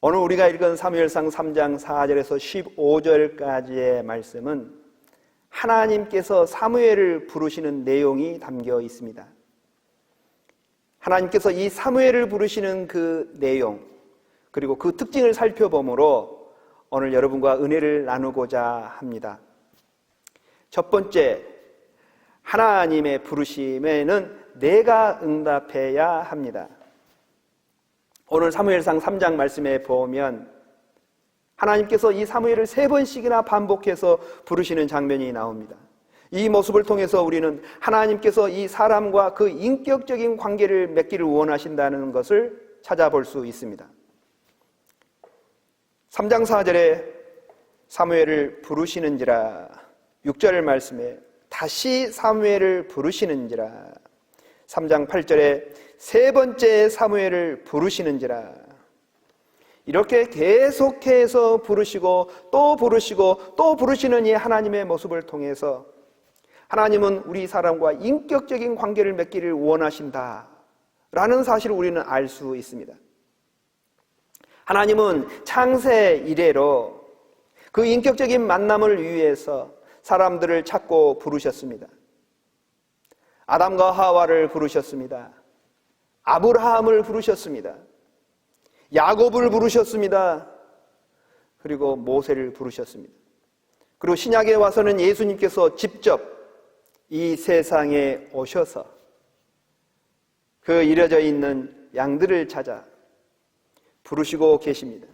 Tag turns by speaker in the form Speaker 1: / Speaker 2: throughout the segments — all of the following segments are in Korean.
Speaker 1: 오늘 우리가 읽은 사무엘상 3장 4절에서 15절까지의 말씀은 하나님께서 사무엘을 부르시는 내용이 담겨 있습니다. 하나님께서 이 사무엘을 부르시는 그 내용, 그리고 그 특징을 살펴보므로 오늘 여러분과 은혜를 나누고자 합니다. 첫 번째, 하나님의 부르심에는 내가 응답해야 합니다. 오늘 사무엘상 3장 말씀에 보면 하나님께서 이 사무엘을 3번씩이나 반복해서 부르시는 장면이 나옵니다. 이 모습을 통해서 우리는 하나님께서 이 사람과 그 인격적인 관계를 맺기를 원하신다는 것을 찾아볼 수 있습니다. 3장 4절에 사무엘을 부르시는지라, 6절 말씀에 다시 사무엘을 부르시는지라, 3장 8절에 세 번째 사무엘을 부르시는지라, 이렇게 계속해서 부르시고 또 부르시고 또 부르시는 이 하나님의 모습을 통해서 하나님은 우리 사람과 인격적인 관계를 맺기를 원하신다라는 사실을 우리는 알 수 있습니다. 하나님은 창세 이래로 그 인격적인 만남을 위해서 사람들을 찾고 부르셨습니다. 아담과 하와를 부르셨습니다. 아브라함을 부르셨습니다. 야곱을 부르셨습니다. 그리고 모세를 부르셨습니다. 그리고 신약에 와서는 예수님께서 직접 이 세상에 오셔서 그 잃어져 있는 양들을 찾아 부르시고 계십니다.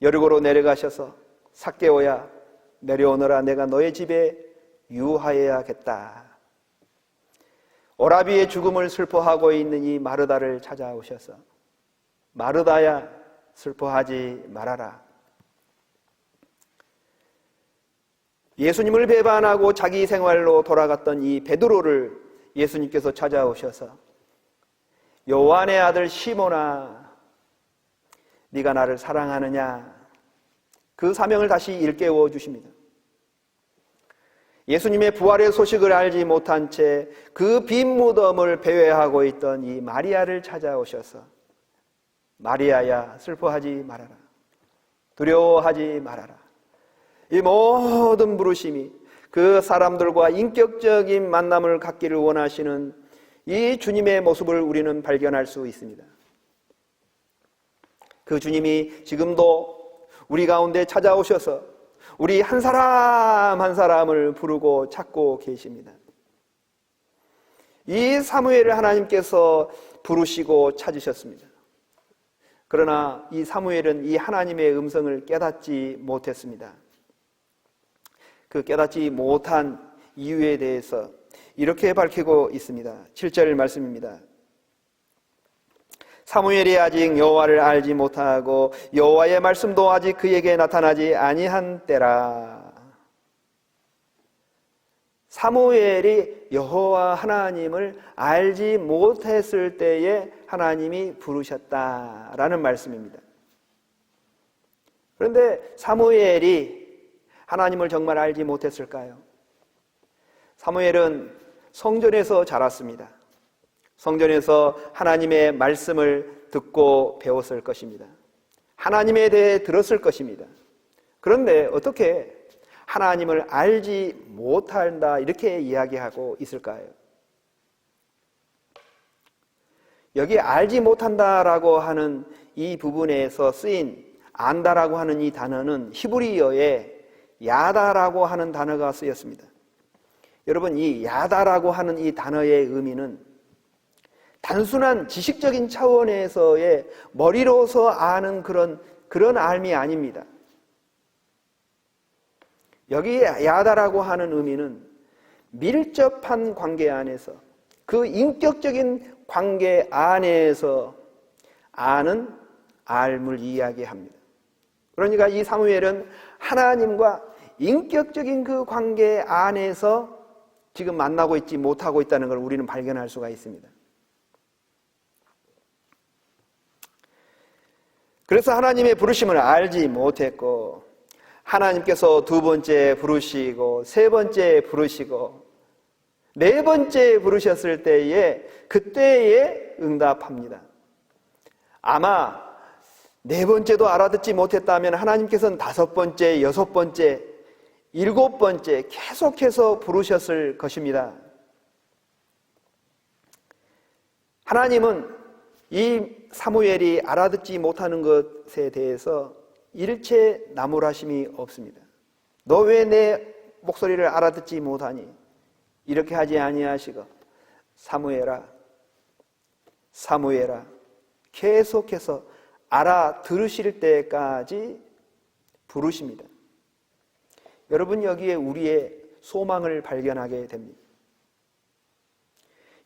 Speaker 1: 여리고로 내려가셔서 삭개오야 내려오너라, 내가 너의 집에 유하여야겠다. 오라비의 죽음을 슬퍼하고 있는 이 마르다를 찾아오셔서 마르다야 슬퍼하지 말아라. 예수님을 배반하고 자기 생활로 돌아갔던 이 베드로를 예수님께서 찾아오셔서 요한의 아들 시몬아, 네가 나를 사랑하느냐, 그 사명을 다시 일깨워 주십니다. 예수님의 부활의 소식을 알지 못한 채 그 빈 무덤을 배회하고 있던 이 마리아를 찾아오셔서 마리아야 슬퍼하지 말아라, 두려워하지 말아라. 이 모든 부르심이 그 사람들과 인격적인 만남을 갖기를 원하시는 이 주님의 모습을 우리는 발견할 수 있습니다. 그 주님이 지금도 우리 가운데 찾아오셔서 우리 한 사람 한 사람을 부르고 찾고 계십니다. 이 사무엘을 하나님께서 부르시고 찾으셨습니다. 그러나 이 사무엘은 이 하나님의 음성을 깨닫지 못했습니다. 그 깨닫지 못한 이유에 대해서 이렇게 밝히고 있습니다. 7절 말씀입니다. 사무엘이 아직 여호와를 알지 못하고 여호와의 말씀도 아직 그에게 나타나지 아니한 때라. 사무엘이 여호와 하나님을 알지 못했을 때에 하나님이 부르셨다라는 말씀입니다. 그런데 사무엘이 하나님을 정말 알지 못했을까요? 사무엘은 성전에서 자랐습니다. 성전에서 하나님의 말씀을 듣고 배웠을 것입니다. 하나님에 대해 들었을 것입니다. 그런데 어떻게 하나님을 알지 못한다 이렇게 이야기하고 있을까요? 여기 알지 못한다라고 하는 이 부분에서 쓰인 안다라고 하는 이 단어는 히브리어에 야다라고 하는 단어가 쓰였습니다. 여러분, 이 야다라고 하는 이 단어의 의미는 단순한 지식적인 차원에서의 머리로서 아는 그런 알미 아닙니다. 여기 야다라고 하는 의미는 밀접한 관계 안에서, 그 인격적인 관계 안에서 아는 알을 이야기합니다. 그러니까 이 사무엘은 하나님과 인격적인 그 관계 안에서 지금 만나고 있지 못하고 있다는 걸 우리는 발견할 수가 있습니다. 그래서 하나님의 부르심을 알지 못했고, 하나님께서 두 번째 부르시고, 세 번째 부르시고, 네 번째 부르셨을 때에 그때에 응답합니다. 아마 네 번째도 알아듣지 못했다면 하나님께서는 다섯 번째, 여섯 번째, 일곱 번째 계속해서 부르셨을 것입니다. 하나님은 이 사무엘이 알아듣지 못하는 것에 대해서 일체 나무라심이 없습니다. 너 왜 내 목소리를 알아듣지 못하니? 이렇게 하지 아니하시고 사무엘아, 사무엘아 계속해서 알아들으실 때까지 부르십니다. 여러분, 여기에 우리의 소망을 발견하게 됩니다.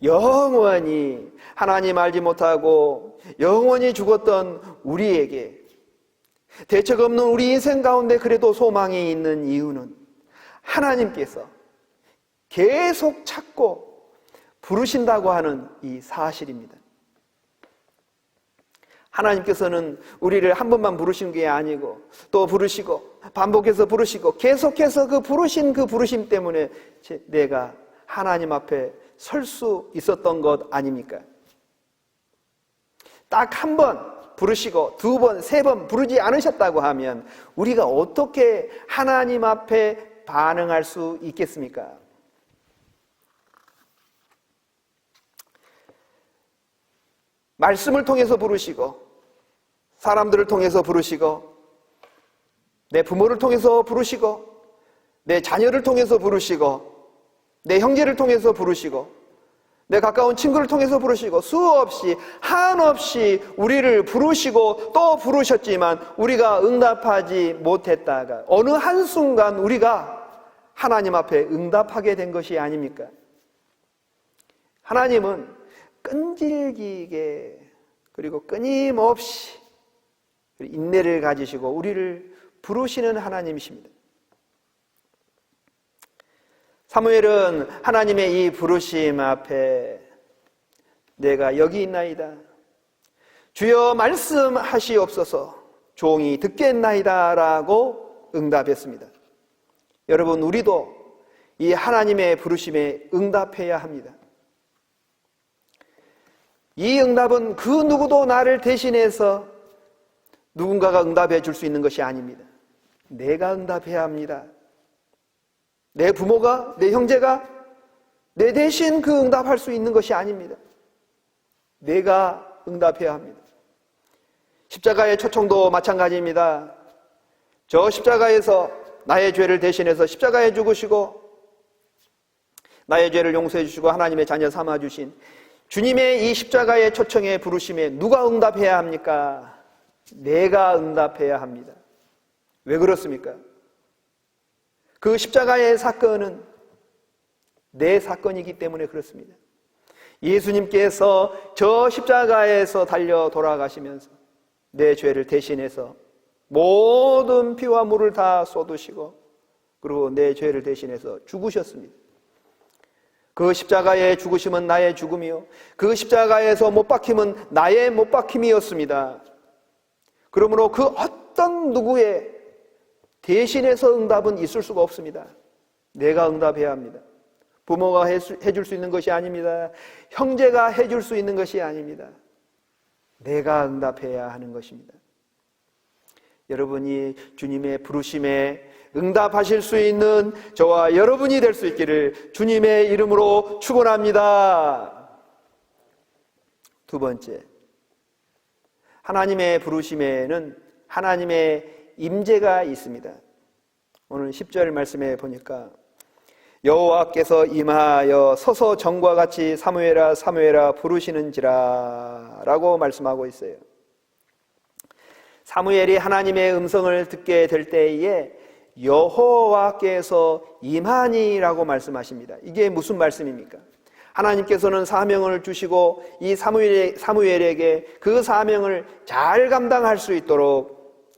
Speaker 1: 영원히 하나님 알지 못하고 영원히 죽었던 우리에게 대책 없는 우리 인생 가운데 그래도 소망이 있는 이유는 하나님께서 계속 찾고 부르신다고 하는 이 사실입니다. 하나님께서는 우리를 한 번만 부르신 게 아니고 또 부르시고 반복해서 부르시고 계속해서 그 부르심 때문에 내가 하나님 앞에 설 수 있었던 것 아닙니까? 딱 한 번 부르시고 두 번, 세 번 부르지 않으셨다고 하면 우리가 어떻게 하나님 앞에 반응할 수 있겠습니까? 말씀을 통해서 부르시고 사람들을 통해서 부르시고 내 부모를 통해서 부르시고 내 자녀를 통해서 부르시고 내 형제를 통해서 부르시고 내 가까운 친구를 통해서 부르시고 수없이 한없이 우리를 부르시고 또 부르셨지만 우리가 응답하지 못했다가 어느 한순간 우리가 하나님 앞에 응답하게 된 것이 아닙니까? 하나님은 끈질기게 그리고 끊임없이 인내를 가지시고 우리를 부르시는 하나님이십니다. 사무엘은 하나님의 이 부르심 앞에 내가 여기 있나이다, 주여 말씀하시옵소서, 종이 듣겠나이다 라고 응답했습니다. 여러분, 우리도 이 하나님의 부르심에 응답해야 합니다. 이 응답은 그 누구도 나를 대신해서 누군가가 응답해 줄 수 있는 것이 아닙니다. 내가 응답해야 합니다. 내 부모가, 내 형제가 내 대신 그 응답할 수 있는 것이 아닙니다. 내가 응답해야 합니다. 십자가의 초청도 마찬가지입니다. 저 십자가에서 나의 죄를 대신해서 십자가에 죽으시고 나의 죄를 용서해 주시고 하나님의 자녀 삼아 주신 주님의 이 십자가의 초청에 부르심에 누가 응답해야 합니까? 내가 응답해야 합니다. 왜 그렇습니까? 그 십자가의 사건은 내 사건이기 때문에 그렇습니다. 예수님께서 저 십자가에서 달려 돌아가시면서 내 죄를 대신해서 모든 피와 물을 다 쏟으시고 그리고 내 죄를 대신해서 죽으셨습니다. 그 십자가의 죽으심은 나의 죽음이요 그 십자가에서 못 박힘은 나의 못 박힘이었습니다. 그러므로 그 어떤 누구의 대신해서 응답은 있을 수가 없습니다. 내가 응답해야 합니다. 부모가 해줄 수 있는 것이 아닙니다. 형제가 해줄 수 있는 것이 아닙니다. 내가 응답해야 하는 것입니다. 여러분이 주님의 부르심에 응답하실 수 있는 저와 여러분이 될 수 있기를 주님의 이름으로 축원합니다. 두 번째, 하나님의 부르심에는 하나님의 임재가 있습니다. 오늘 10절 말씀에 보니까 여호와께서 임하여 서서 전과 같이 사무엘아 사무엘아 부르시는지라 라고 말씀하고 있어요. 사무엘이 하나님의 음성을 듣게 될 때에 여호와께서 임하니라고 말씀하십니다. 이게 무슨 말씀입니까? 하나님께서는 사명을 주시고 이 사무엘에게 그 사명을 잘 감당할 수 있도록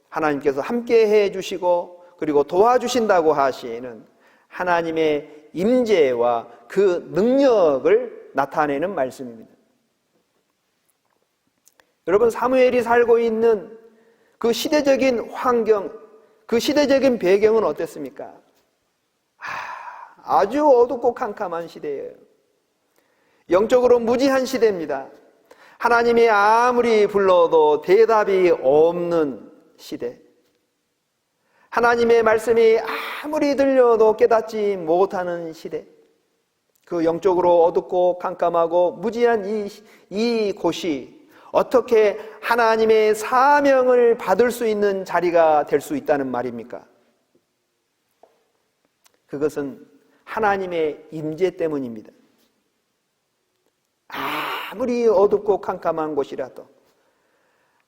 Speaker 1: 하나님께서 함께 해주시고 그리고 도와주신다고 하시는 하나님의 임재와 그 능력을 나타내는 말씀입니다. 여러분, 사무엘이 살고 있는 그 시대적인 환경, 그 시대적인 배경은 어땠습니까? 아주 어둡고 캄캄한 시대예요. 영적으로 무지한 시대입니다. 하나님이 아무리 불러도 대답이 없는 시대, 하나님의 말씀이 아무리 들려도 깨닫지 못하는 시대, 그 영적으로 어둡고 깜깜하고 무지한 이 곳이 어떻게 하나님의 사명을 받을 수 있는 자리가 될 수 있다는 말입니까? 그것은 하나님의 임재 때문입니다. 아무리 어둡고 캄캄한 곳이라도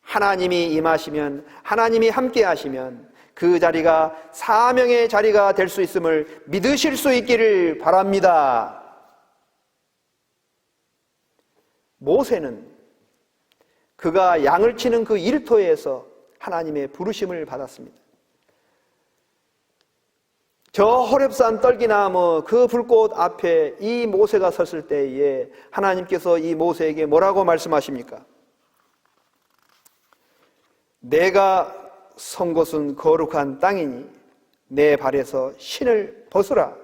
Speaker 1: 하나님이 임하시면, 하나님이 함께 하시면 그 자리가 사명의 자리가 될 수 있음을 믿으실 수 있기를 바랍니다. 모세는 그가 양을 치는 그 일터에서 하나님의 부르심을 받았습니다. 저 호렙산 떨기나무 그 불꽃 앞에 이 모세가 섰을 때에 하나님께서 이 모세에게 뭐라고 말씀하십니까? 내가 선 곳은 거룩한 땅이니 내 발에서 신을 벗으라.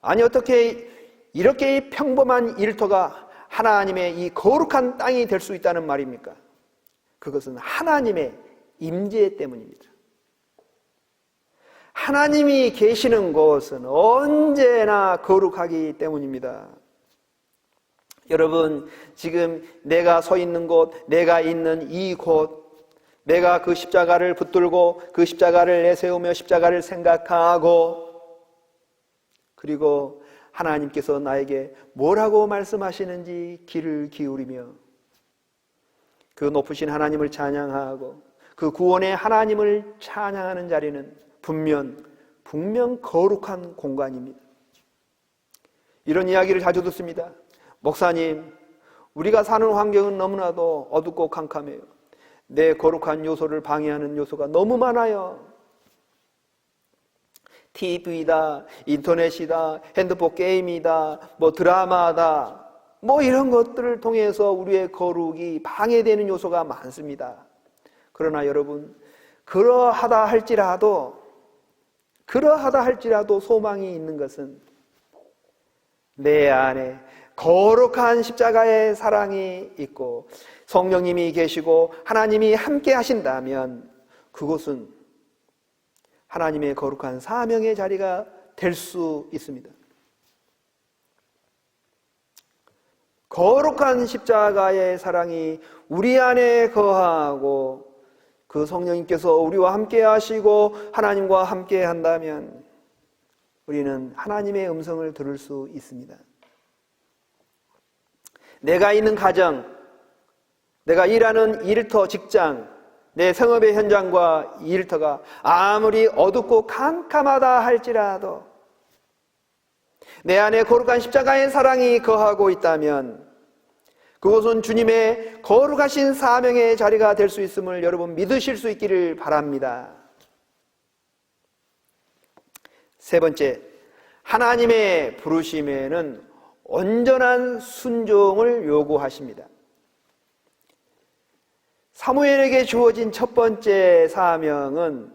Speaker 1: 아니, 어떻게 이렇게 평범한 일터가 하나님의 이 거룩한 땅이 될 수 있다는 말입니까? 그것은 하나님의 임재 때문입니다. 하나님이 계시는 곳은 언제나 거룩하기 때문입니다. 여러분, 지금 내가 서 있는 곳, 내가 있는 이 곳, 내가 그 십자가를 붙들고 그 십자가를 내세우며 십자가를 생각하고, 그리고 하나님께서 나에게 뭐라고 말씀하시는지 귀를 기울이며 그 높으신 하나님을 찬양하고 그 구원의 하나님을 찬양하는 자리는 분명 거룩한 공간입니다. 이런 이야기를 자주 듣습니다. 목사님, 우리가 사는 환경은 너무나도 어둡고 캄캄해요. 내 거룩한 요소를 방해하는 요소가 너무 많아요. TV다, 인터넷이다, 핸드폰 게임이다, 드라마다, 이런 것들을 통해서 우리의 거룩이 방해되는 요소가 많습니다. 그러나 여러분, 그러하다 할지라도 소망이 있는 것은 내 안에 거룩한 십자가의 사랑이 있고 성령님이 계시고 하나님이 함께 하신다면 그곳은 하나님의 거룩한 사명의 자리가 될 수 있습니다. 거룩한 십자가의 사랑이 우리 안에 거하고 그 성령님께서 우리와 함께 하시고 하나님과 함께 한다면 우리는 하나님의 음성을 들을 수 있습니다. 내가 있는 가정, 내가 일하는 일터, 직장, 내 생업의 현장과 이 일터가 아무리 어둡고 캄캄하다 할지라도 내 안에 거룩한 십자가의 사랑이 거하고 있다면 그곳은 주님의 거룩하신 사명의 자리가 될 수 있음을 여러분 믿으실 수 있기를 바랍니다. 세 번째, 하나님의 부르심에는 온전한 순종을 요구하십니다. 사무엘에게 주어진 첫 번째 사명은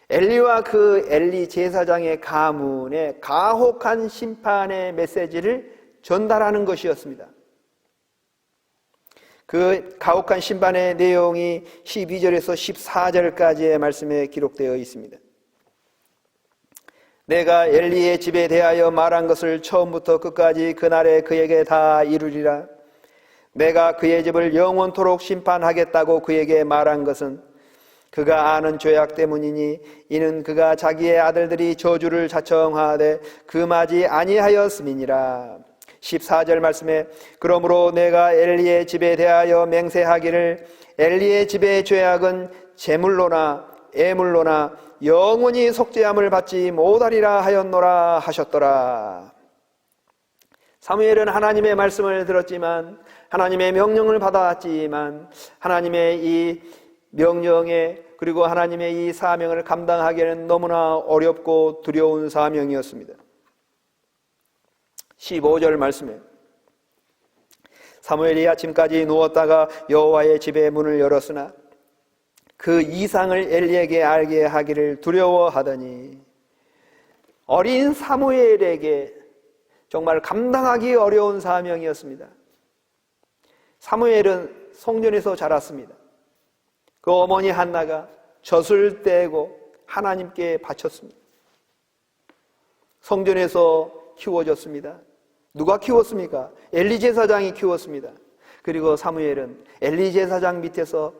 Speaker 1: 엘리와 그 엘리 제사장의 가문에 가혹한 심판의 메시지를 전달하는 것이었습니다. 그 가혹한 심판의 내용이 12절에서 14절까지의 말씀에 기록되어 있습니다. 내가 엘리의 집에 대하여 말한 것을 처음부터 끝까지 그날에 그에게 다 이루리라. 내가 그의 집을 영원토록 심판하겠다고 그에게 말한 것은 그가 아는 죄악 때문이니 이는 그가 자기의 아들들이 저주를 자청하되 금하지 아니하였음이니라. 14절 말씀에 그러므로 내가 엘리의 집에 대하여 맹세하기를 엘리의 집의 죄악은 제물로나 애물로나 영원히 속죄함을 받지 못하리라 하였노라 하셨더라. 사무엘은 하나님의 말씀을 들었지만 하나님의 명령을 받았지만 하나님의 이 명령에 그리고 하나님의 이 사명을 감당하기에는 너무나 어렵고 두려운 사명이었습니다. 15절 말씀에 사무엘이 아침까지 누웠다가 여호와의 집의 문을 열었으나 그 이상을 엘리에게 알게 하기를 두려워하더니 어린 사무엘에게 정말 감당하기 어려운 사명이었습니다. 사무엘은 성전에서 자랐습니다. 그 어머니 한나가 젖을 떼고 하나님께 바쳤습니다. 성전에서 키워졌습니다. 누가 키웠습니까? 엘리 제사장이 키웠습니다. 그리고 사무엘은 엘리 제사장 밑에서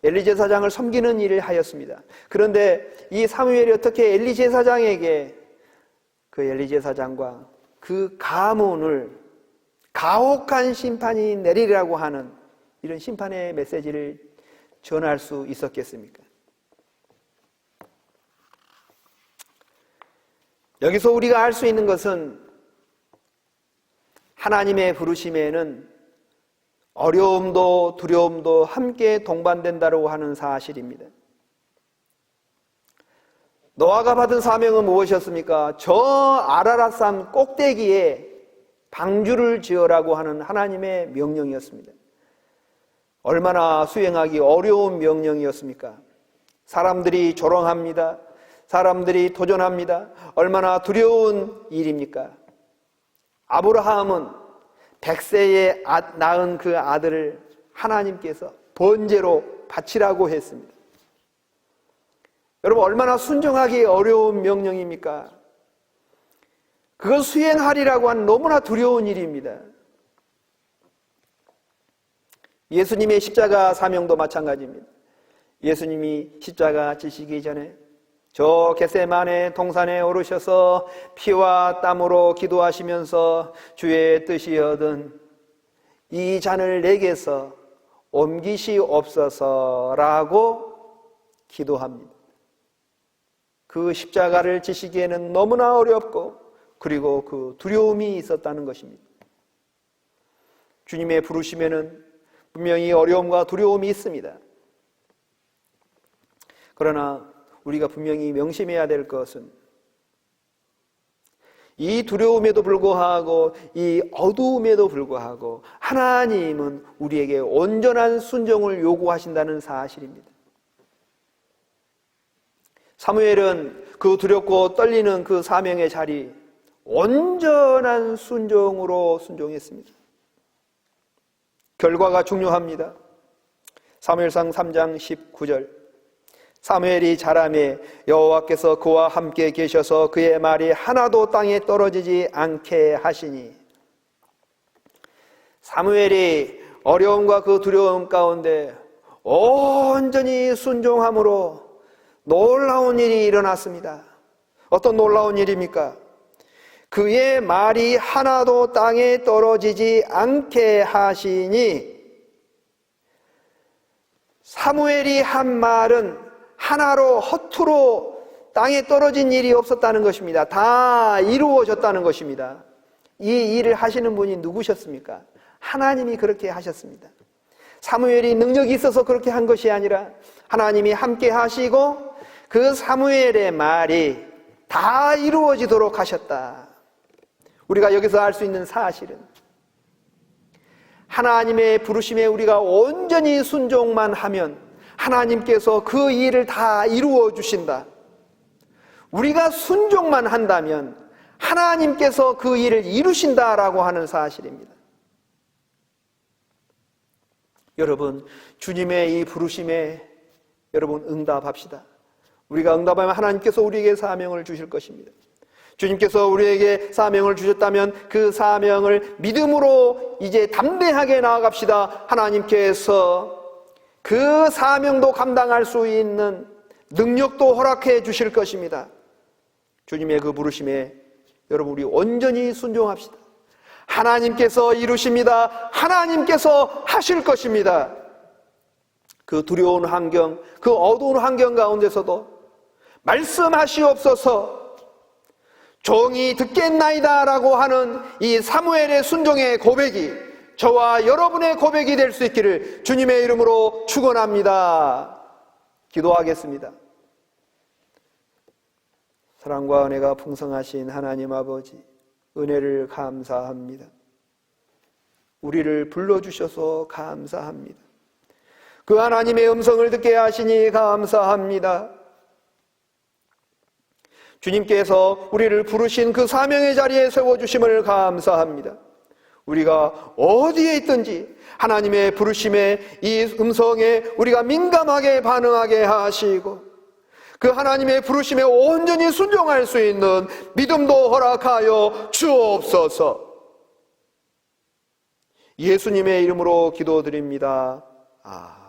Speaker 1: 엘리 제사장을 섬기는 일을 하였습니다. 그런데 이 사무엘이 어떻게 엘리 제사장에게 그 엘리 제사장과 그 가문을 가혹한 심판이 내리라고 하는 이런 심판의 메시지를 전할 수 있었겠습니까? 여기서 우리가 알 수 있는 것은 하나님의 부르심에는 어려움도 두려움도 함께 동반된다고 하는 사실입니다. 노아가 받은 사명은 무엇이었습니까? 저 아라랏산 꼭대기에 방주를 지으라고 하는 하나님의 명령이었습니다. 얼마나 수행하기 어려운 명령이었습니까? 사람들이 조롱합니다. 사람들이 도전합니다. 얼마나 두려운 일입니까? 아브라함은 100세에 낳은 그 아들을 하나님께서 번제로 바치라고 했습니다. 여러분, 얼마나 순종하기 어려운 명령입니까? 그걸 수행하리라고 하는 너무나 두려운 일입니다. 예수님의 십자가 사명도 마찬가지입니다. 예수님이 십자가 지시기 전에 저 겟세마네 동산에 오르셔서 피와 땀으로 기도하시면서 주의 뜻이여든 이 잔을 내게서 옮기시옵소서라고 기도합니다. 그 십자가를 지시기에는 너무나 어렵고 그리고 그 두려움이 있었다는 것입니다. 주님의 부르심에는 분명히 어려움과 두려움이 있습니다. 그러나 우리가 분명히 명심해야 될 것은 이 두려움에도 불구하고 이 어두움에도 불구하고 하나님은 우리에게 온전한 순종을 요구하신다는 사실입니다. 사무엘은 그 두렵고 떨리는 그 사명의 자리 온전한 순종으로 순종했습니다. 결과가 중요합니다. 사무엘상 3장 19절 사무엘이 자라매 여호와께서 그와 함께 계셔서 그의 말이 하나도 땅에 떨어지지 않게 하시니 사무엘이 어려움과 그 두려움 가운데 온전히 순종함으로 놀라운 일이 일어났습니다. 어떤 놀라운 일입니까? 그의 말이 하나도 땅에 떨어지지 않게 하시니 사무엘이 한 말은 하나로 허투루 땅에 떨어진 일이 없었다는 것입니다. 다 이루어졌다는 것입니다. 이 일을 하시는 분이 누구셨습니까? 하나님이 그렇게 하셨습니다. 사무엘이 능력이 있어서 그렇게 한 것이 아니라 하나님이 함께 하시고 그 사무엘의 말이 다 이루어지도록 하셨다. 우리가 여기서 알 수 있는 사실은 하나님의 부르심에 우리가 온전히 순종만 하면 하나님께서 그 일을 다 이루어 주신다. 우리가 순종만 한다면 하나님께서 그 일을 이루신다라고 하는 사실입니다. 여러분, 주님의 이 부르심에 여러분 응답합시다. 우리가 응답하면 하나님께서 우리에게 사명을 주실 것입니다. 주님께서 우리에게 사명을 주셨다면 그 사명을 믿음으로 이제 담대하게 나아갑시다. 하나님께서 그 사명도 감당할 수 있는 능력도 허락해 주실 것입니다. 주님의 그 부르심에 여러분 우리 온전히 순종합시다. 하나님께서 이루십니다. 하나님께서 하실 것입니다. 그 두려운 환경, 그 어두운 환경 가운데서도 말씀하시옵소서 종이 듣겠나이다 라고 하는 이 사무엘의 순종의 고백이 저와 여러분의 고백이 될 수 있기를 주님의 이름으로 축원합니다. 기도하겠습니다. 사랑과 은혜가 풍성하신 하나님 아버지, 은혜를 감사합니다. 우리를 불러주셔서 감사합니다. 그 하나님의 음성을 듣게 하시니 감사합니다. 주님께서 우리를 부르신 그 사명의 자리에 세워주심을 감사합니다. 우리가 어디에 있든지 하나님의 부르심에, 이 음성에 우리가 민감하게 반응하게 하시고 그 하나님의 부르심에 온전히 순종할 수 있는 믿음도 허락하여 주옵소서. 예수님의 이름으로 기도드립니다. 아멘.